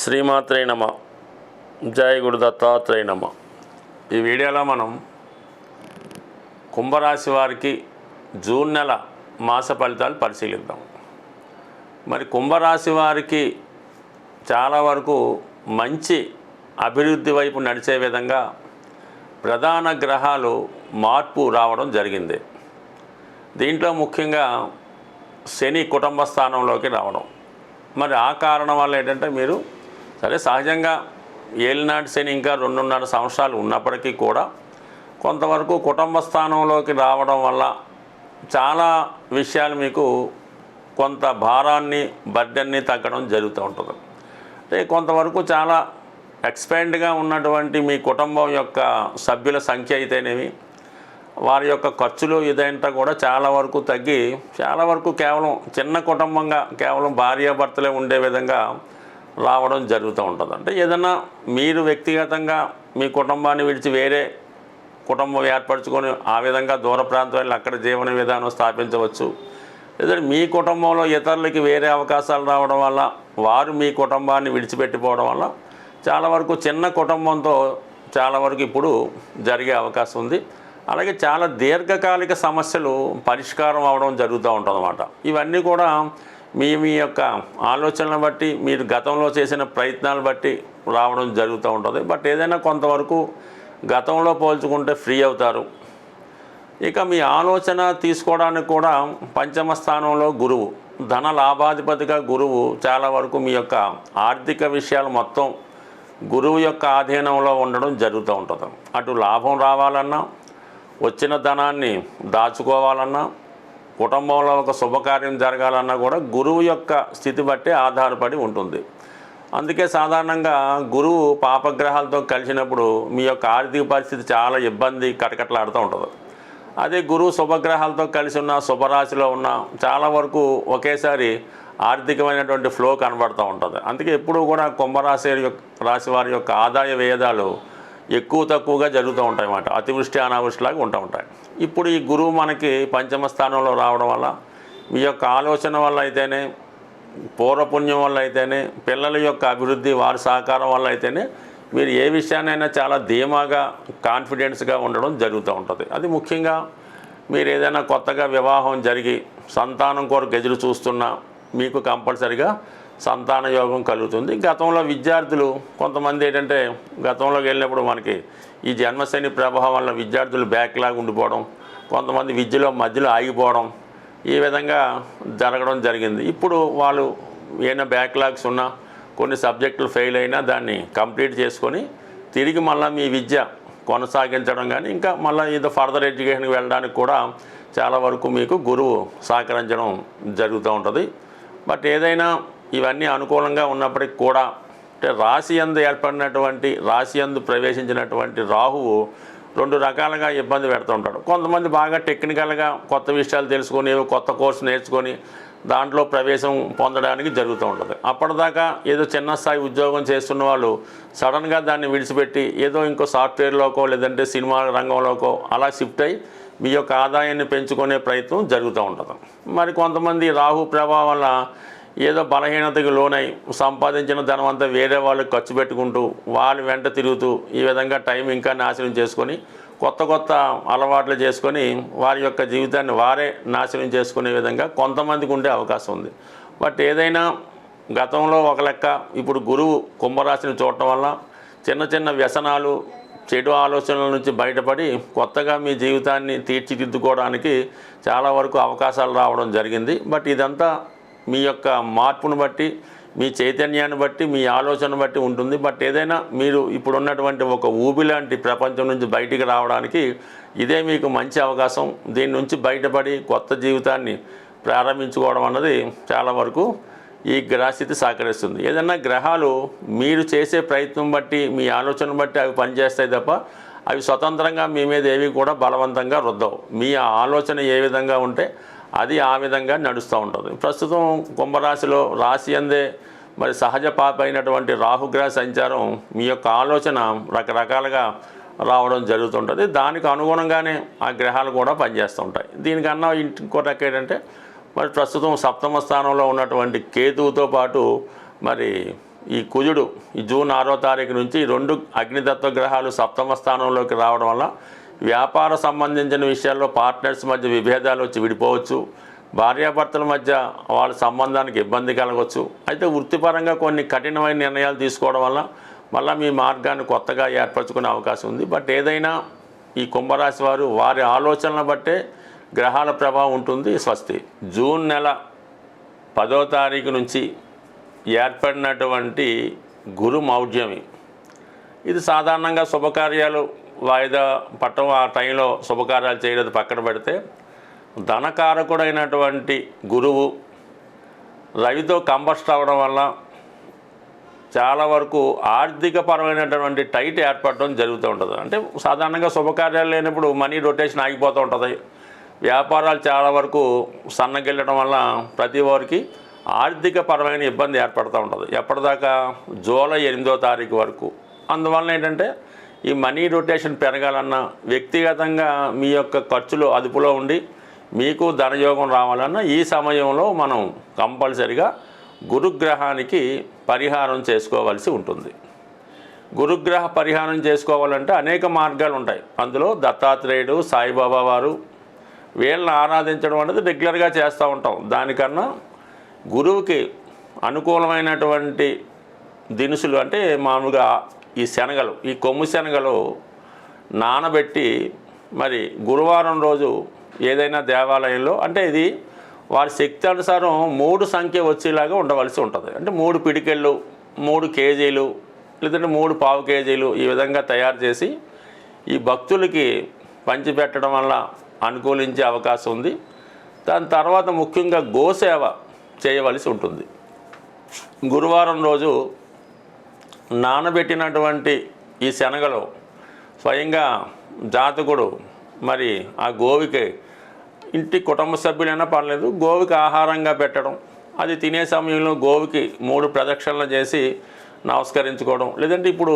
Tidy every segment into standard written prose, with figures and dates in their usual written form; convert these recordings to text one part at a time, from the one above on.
శ్రీమాత్రే నమ. జయ గురు దత్తాత్రేయ నమ. ఈ వీడియోలో మనం కుంభరాశి వారికి జూన్ నెల మాస ఫలితాలు పరిశీలిద్దాం. మరి కుంభరాశి వారికి చాలా వరకు మంచి అభివృద్ధి వైపు నడిచే విధంగా ప్రధాన గ్రహాలు మార్పు రావడం జరిగింది. దీంట్లో ముఖ్యంగా శని కుటుంబ స్థానంలోకి రావడం. మరి ఆ కారణం వల్ల ఏంటంటే మీరు సరే సహజంగా ఏలినాటి శని ఇంకా 2.5 సంవత్సరాలు ఉన్నప్పటికీ కూడా కొంతవరకు కుటుంబ స్థానంలోకి రావడం వల్ల చాలా విషయాలు మీకు కొంత భారాన్ని బర్డెన్ని తగ్గడం జరుగుతూ ఉంటుంది. అంటే కొంతవరకు చాలా ఎక్స్పాండ్గా ఉన్నటువంటి మీ కుటుంబం యొక్క సభ్యుల సంఖ్య అయితేనేమి వారి యొక్క ఖర్చులు ఇదంతా కూడా చాలా వరకు తగ్గి చాలా వరకు కేవలం చిన్న కుటుంబంగా కేవలం భార్యాభర్తలే ఉండే విధంగా రావడం జరుగుతూ ఉంటుంది. అంటే ఏదన్నా మీరు వ్యక్తిగతంగా మీ కుటుంబాన్ని విడిచి వేరే కుటుంబం ఏర్పరచుకొని ఆ విధంగా దూర ప్రాంతాల్లో అక్కడ జీవన విధానం స్థాపించవచ్చు. లేదంటే మీ కుటుంబంలో ఇతరులకి వేరే అవకాశాలు రావడం వల్ల వారు మీ కుటుంబాన్ని విడిచిపెట్టిపోవడం వల్ల చాలా వరకు చిన్న కుటుంబంతో చాలా వరకు ఇప్పుడు జరిగే అవకాశం ఉంది. అలాగే చాలా దీర్ఘకాలిక సమస్యలు పరిష్కారం అవడం జరుగుతూ ఉంటుందన్నమాట. ఇవన్నీ కూడా మీ యొక్క ఆలోచనలను బట్టి మీరు గతంలో చేసిన ప్రయత్నాలు బట్టి రావడం జరుగుతూ ఉంటుంది. బట్ ఏదైనా కొంతవరకు గతంలో పోల్చుకుంటే ఫ్రీ అవుతారు. ఇక మీ ఆలోచన తీసుకోవడానికి కూడా పంచమ స్థానంలో గురువు, ధన లాభాధిపతిగా గురువు చాలా వరకు మీ యొక్క ఆర్థిక విషయాలు మొత్తం గురువు యొక్క ఆధీనంలో ఉండడం జరుగుతూ ఉంటుంది. అటు లాభం రావాలన్నా, వచ్చిన ధనాన్ని దాచుకోవాలన్నా, కుటుంబంలో ఒక శుభకార్యం జరగాలన్నా కూడా గురువు యొక్క స్థితి బట్టి ఆధారపడి ఉంటుంది. అందుకే సాధారణంగా గురువు పాపగ్రహాలతో కలిసినప్పుడు మీ యొక్క ఆర్థిక పరిస్థితి చాలా ఇబ్బంది కటకట్లాడుతూ ఉంటుంది. అదే గురువు శుభగ్రహాలతో కలిసి ఉన్న శుభరాశిలో ఉన్న చాలా వరకు ఒకేసారి ఆర్థికమైనటువంటి ఫ్లో కనబడుతూ ఉంటుంది. అందుకే ఎప్పుడూ కూడా రాశి వారి యొక్క ఆదాయ వ్యయాలు ఎక్కువ తక్కువగా జరుగుతూ ఉంటాయి అన్నమాట. అతివృష్టి అనావృష్టిలాగా ఉంటూ ఉంటాయి. ఇప్పుడు ఈ గురువు మనకి పంచమ స్థానంలో రావడం వల్ల మీ యొక్క ఆలోచన వల్ల అయితేనే, పూర్వపుణ్యం వల్ల అయితేనే, పిల్లల యొక్క అభివృద్ధి వారి సహకారం వల్ల అయితేనే మీరు ఏ విషయాన్నైనా చాలా ధీమాగా కాన్ఫిడెన్స్గా ఉండడం జరుగుతూ ఉంటుంది. అది ముఖ్యంగా మీరు ఏదైనా కొత్తగా వివాహం జరిగి సంతానం కొరకు ఎదురు చూస్తున్నా మీకు కంపల్సరిగా సంతాన యోగం కలుగుతుంది. గతంలో విద్యార్థులు కొంతమంది ఏంటంటే గతంలోకి వెళ్ళినప్పుడు మనకి ఈ జన్మశని ప్రభావం వల్ల విద్యార్థులు బ్యాక్లాగ్ ఉండిపోవడం, కొంతమంది విద్యలో మధ్యలో ఆగిపోవడం ఈ విధంగా జరగడం జరిగింది. ఇప్పుడు వాళ్ళు ఏమైనా బ్యాక్లాగ్స్ ఉన్నా, కొన్ని సబ్జెక్టులు ఫెయిల్ అయినా దాన్ని కంప్లీట్ చేసుకొని తిరిగి మళ్ళీ మీ విద్య కొనసాగించడం కానీ ఇంకా మళ్ళీ ఏదో ఫర్దర్ ఎడ్యుకేషన్కి వెళ్ళడానికి కూడా చాలా వరకు మీకు గురువు సహకరించడం జరుగుతూ ఉంటుంది. బట్ ఏదైనా ఇవన్నీ అనుకూలంగా ఉన్నప్పటికీ కూడా అంటే రాశి యందు ఏర్పడినటువంటి రాశి యందు ప్రవేశించినటువంటి రాహువు 2 రకాలుగా ఇబ్బంది పెడుతూ ఉంటాడు. కొంతమంది బాగా టెక్నికల్గా కొత్త విషయాలు తెలుసుకొని కొత్త కోర్సు నేర్చుకొని దాంట్లో ప్రవేశం పొందడానికి జరుగుతూ ఉంటుంది. అప్పటిదాకా ఏదో చిన్న స్థాయి ఉద్యోగం చేస్తున్న వాళ్ళు సడన్గా దాన్ని విడిచిపెట్టి ఏదో ఇంకో సాఫ్ట్వేర్లోకో లేదంటే సినిమా రంగంలోకో అలా షిఫ్ట్ అయ్యి మీ యొక్క ఆదాయాన్ని పెంచుకునే ప్రయత్నం జరుగుతూ ఉంటుంది. మరి కొంతమంది రాహు ప్రభావం వల్ల ఏదో బలహీనతకు లోనై సంపాదించిన ధనం అంతా వేరే వాళ్ళకి ఖర్చు పెట్టుకుంటూ వాళ్ళ వెంట తిరుగుతూ ఈ విధంగా టైం ఇంకా నాశనం చేసుకొని కొత్త అలవాట్లు చేసుకొని వారి యొక్క జీవితాన్ని వారే నాశనం చేసుకునే విధంగా కొంతమందికి ఉండే అవకాశం ఉంది. బట్ ఏదైనా గతంలో ఒక లెక్క, ఇప్పుడు గురువు కుంభరాశిని చూడటం వల్ల చిన్న వ్యసనాలు, చెడు ఆలోచనల నుంచి బయటపడి కొత్తగా మీ జీవితాన్ని తీర్చిదిద్దుకోవడానికి చాలా వరకు అవకాశాలు రావడం జరిగింది. బట్ ఇదంతా మీ యొక్క మార్పును బట్టి, మీ చైతన్యాన్ని బట్టి, మీ ఆలోచన బట్టి ఉంటుంది. బట్ ఏదైనా మీరు ఇప్పుడు ఉన్నటువంటి ఒక ఊబి లాంటి ప్రపంచం నుంచి బయటికి రావడానికి ఇదే మీకు మంచి అవకాశం. దీని నుంచి బయటపడి కొత్త జీవితాన్ని ప్రారంభించుకోవడం అన్నది చాలా వరకు ఈ గ్రహస్థితి సహకరిస్తుంది. ఏదైనా గ్రహాలు మీరు చేసే ప్రయత్నం బట్టి, మీ ఆలోచన బట్టి అవి పనిచేస్తాయి తప్ప అవి స్వతంత్రంగా మీ మీద ఏవి కూడా బలవంతంగా రుద్దవు. మీ ఆలోచన ఏ విధంగా ఉంటే అది ఆ విధంగా నడుస్తూ ఉంటుంది. ప్రస్తుతం కుంభరాశిలో రాశి అందే మరి సహజ పాప అయినటువంటి రాహుగ్రహ సంచారం మీ యొక్క ఆలోచన రకరకాలుగా రావడం జరుగుతుంటుంది. దానికి అనుగుణంగానే ఆ గ్రహాలు కూడా పనిచేస్తూ ఉంటాయి. దీనికన్నా ఇంకో రకం ఏంటంటే మరి ప్రస్తుతం సప్తమ స్థానంలో ఉన్నటువంటి కేతువుతో పాటు మరి ఈ కుజుడు ఈ జూన్ 6వ తారీఖు నుంచి 2 అగ్నితత్వ గ్రహాలు సప్తమ స్థానంలోకి రావడం వల్ల వ్యాపార సంబంధించిన విషయాల్లో పార్ట్నర్స్ మధ్య విభేదాలు వచ్చి విడిపోవచ్చు. భార్యాభర్తల మధ్య వాళ్ళ సంబంధానికి ఇబ్బంది కలగవచ్చు. అయితే వృత్తిపరంగా కొన్ని కఠినమైన నిర్ణయాలు తీసుకోవడం వల్ల మళ్ళీ మీ మార్గాన్ని కొత్తగా ఏర్పరచుకునే అవకాశం ఉంది. బట్ ఏదైనా ఈ కుంభరాశి వారు వారి ఆలోచనలను బట్టే గ్రహాల ప్రభావం ఉంటుంది. స్వస్తి. జూన్ నెల 10వ తారీఖు నుంచి ఏర్పడినటువంటి గురు మౌఢ్యమి, ఇది సాధారణంగా శుభకార్యాలు వాయిదా పట్టడం, ఆ టైంలో శుభకార్యాలు చేయలేదు పక్కన పెడితే, ధనకారకుడైనటువంటి గురువు రవితో కంబస్ట్ అవ్వడం వల్ల చాలా వరకు ఆర్థిక పరమైనటువంటి టైట్ ఏర్పడడం జరుగుతూ ఉంటుంది. అంటే సాధారణంగా శుభకార్యాలు లేనప్పుడు మనీ రొటేషన్ ఆగిపోతూ ఉంటుంది. వ్యాపారాలు చాలా వరకు సన్నగిల్లడం వల్ల ప్రతి వారికి ఆర్థిక పరమైన ఇబ్బంది ఏర్పడుతూ ఉంటుంది. ఎప్పటిదాకా? జూలై 8వ తారీఖు వరకు. అందువల్ల ఏంటంటే ఈ మనీ రొటేషన్ పెరగాలన్నా, వ్యక్తిగతంగా మీ యొక్క ఖర్చులు అదుపులో ఉండి మీకు ధనయోగం రావాలన్నా ఈ సమయంలో మనం కంపల్సరిగా గురుగ్రహానికి పరిహారం చేసుకోవాల్సి ఉంటుంది. గురుగ్రహ పరిహారం చేసుకోవాలంటే అనేక మార్గాలు ఉంటాయి. అందులో దత్తాత్రేయుడు, సాయిబాబా వారు, వీళ్ళని ఆరాధించడం అనేది రెగ్యులర్గా చేస్తూ ఉంటాం. దానికన్నా గురువుకి అనుకూలమైనటువంటి దినుసులు అంటే మామూలుగా ఈ శనగలు, ఈ కొమ్ము శనగలు నానబెట్టి మరి గురువారం రోజు ఏదైనా దేవాలయంలో, అంటే ఇది వారి శక్తి అనుసారం 3 సంఖ్య వచ్చేలాగా ఉండవలసి ఉంటుంది. అంటే 3 పిడికెళ్ళు, 3 కేజీలు, లేదంటే 3 పావు కేజీలు ఈ విధంగా తయారు చేసి ఈ భక్తులకి పంచిపెట్టడం వల్ల అనుకూలించే అవకాశం ఉంది. దాని తర్వాత ముఖ్యంగా గోసేవ చేయవలసి ఉంటుంది. గురువారం రోజు నానబెట్టినటువంటి ఈ శనగలు స్వయంగా జాతకుడు మరి ఆ గోవికి, ఇంటి కుటుంబ సభ్యులైనా పర్లేదు, గోవికి ఆహారంగా పెట్టడం, అది తినే సమయంలో గోవికి 3 ప్రదక్షిణలు చేసి నమస్కరించుకోవడం. లేదంటే ఇప్పుడు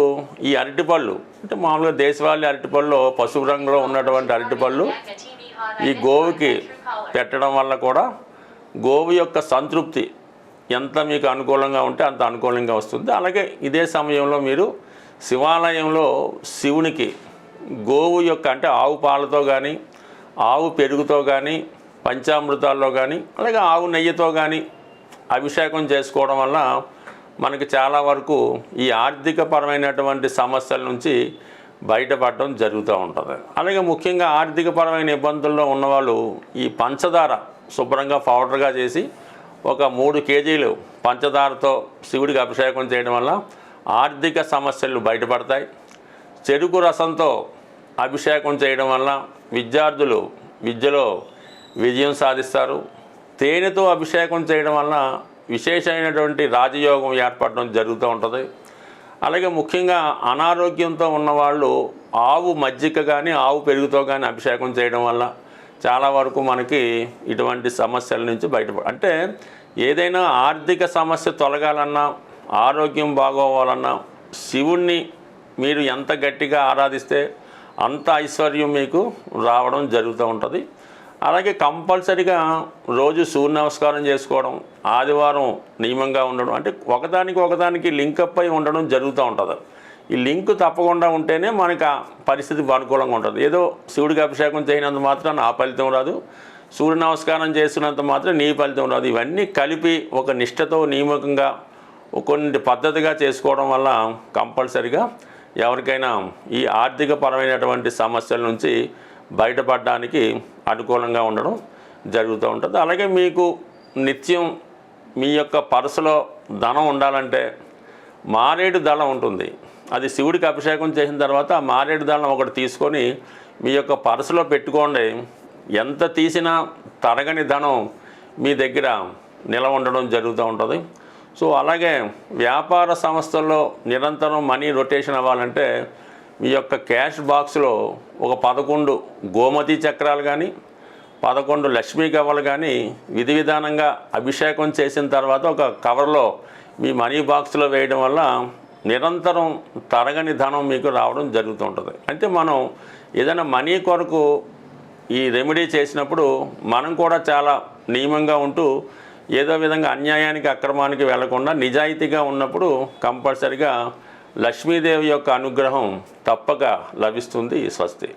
ఈ అరటిపళ్ళు, అంటే మామూలుగా దేశవాళీ అరటిపళ్ళు, పసుపు రంగులో ఉన్నటువంటి అరటిపళ్ళు ఈ గోవుకి పెట్టడం వల్ల కూడా గోవు యొక్క సంతృప్తి ఎంత మీకు అనుకూలంగా ఉంటే అంత అనుకూలంగా వస్తుంది. అలాగే ఇదే సమయంలో మీరు శివాలయంలో శివునికి గోవు యొక్క, అంటే ఆవు పాలతో కానీ, ఆవు పెరుగుతో కానీ, పంచామృతాల్లో కానీ, అలాగే ఆవు నెయ్యితో కానీ అభిషేకం చేసుకోవడం వల్ల మనకి చాలా వరకు ఈ ఆర్థిక పరమైనటువంటి సమస్యల నుంచి బయటపడడం జరుగుతూ ఉంటుంది. అలాగే ముఖ్యంగా ఆర్థిక పరమైన ఇబ్బందుల్లో ఉన్నవాళ్ళు ఈ పంచదార శుభ్రంగా పౌడర్గా చేసి ఒక 3 కేజీలు పంచదారతో శివుడికి అభిషేకం చేయడం వల్ల ఆర్థిక సమస్యలు బయటపడతాయి. చెరుకు రసంతో అభిషేకం చేయడం వల్ల విద్యార్థులు విద్యలో విజయం సాధిస్తారు. తేనెతో అభిషేకం చేయడం వల్ల విశేషమైనటువంటి రాజయోగం ఏర్పడడం జరుగుతూ ఉంటుంది. అలాగే ముఖ్యంగా అనారోగ్యంతో ఉన్నవాళ్ళు ఆవు మజ్జిగ కానీ, ఆవు పెరుగుతో కానీ అభిషేకం చేయడం వల్ల చాలా వరకు మనకి ఇటువంటి సమస్యల నుంచి అంటే ఏదైనా ఆర్థిక సమస్య తొలగాలన్నా, ఆరోగ్యం బాగోవాలన్నా శివుణ్ణి మీరు ఎంత గట్టిగా ఆరాధిస్తే అంత ఐశ్వర్యం మీకు రావడం జరుగుతూ ఉంటుంది. అలాగే కంపల్సరిగా రోజు సూర్య నమస్కారం చేసుకోవడం, ఆదివారం నియమంగా ఉండడం, అంటే ఒకదానికి లింకప్ అయి ఉండడం జరుగుతూ ఉంటుంది. ఈ లింక్ తప్పకుండా ఉంటేనే మనకు ఆ పరిస్థితి అనుకూలంగా ఉంటుంది. ఏదో శివుడికి అభిషేకం చేయనంత మాత్రం ఆ ఫలితం రాదు, సూర్య నమస్కారం చేసినంత మాత్రం నీ ఫలితం రాదు. ఇవన్నీ కలిపి ఒక నిష్ఠతో నియమకంగా కొన్ని పద్ధతిగా చేసుకోవడం వల్ల కంపల్సరిగా ఎవరికైనా ఈ ఆర్థిక పరమైనటువంటి సమస్యల నుంచి బయటపడడానికి అనుకూలంగా ఉండడం జరుగుతూ ఉంటుంది. అలాగే మీకు నిత్యం మీ యొక్క పర్సులో ధనం ఉండాలంటే మారేడు దళం ఉంటుంది. అది శివుడికి అభిషేకం చేసిన తర్వాత ఆ మారేడు దళం ఒకటి తీసుకొని మీ యొక్క పర్సులో పెట్టుకోండి. ఎంత తీసినా తరగని ధనం మీ దగ్గర నిలవ ఉండడం జరుగుతూ ఉంటుంది. సో అలాగే వ్యాపార సంస్థల్లో నిరంతరం మనీ రొటేషన్ అవ్వాలంటే మీ యొక్క క్యాష్ బాక్స్లో ఒక 11 గోమతి చక్రాలు కానీ, 11 లక్ష్మీ కవ్వలు కానీ విధి విధానంగా అభిషేకం చేసిన తర్వాత ఒక కవర్లో మీ మనీ బాక్స్లో వేయడం వల్ల నిరంతరం తరగని ధనం మీకు రావడం జరుగుతూ ఉంటుంది. అంటే మనం ఏదైనా మనీ కొరకు ఈ రెమెడీ చేసినప్పుడు మనం కూడా చాలా నియమంగా ఉంటూ ఏదో విధంగా అన్యాయానికి అక్రమానికి వెళ్లకుండా నిజాయితీగా ఉన్నప్పుడు కంపల్సరిగా లక్ష్మీదేవి యొక్క అనుగ్రహం తప్పక లభిస్తుంది. స్వస్తి.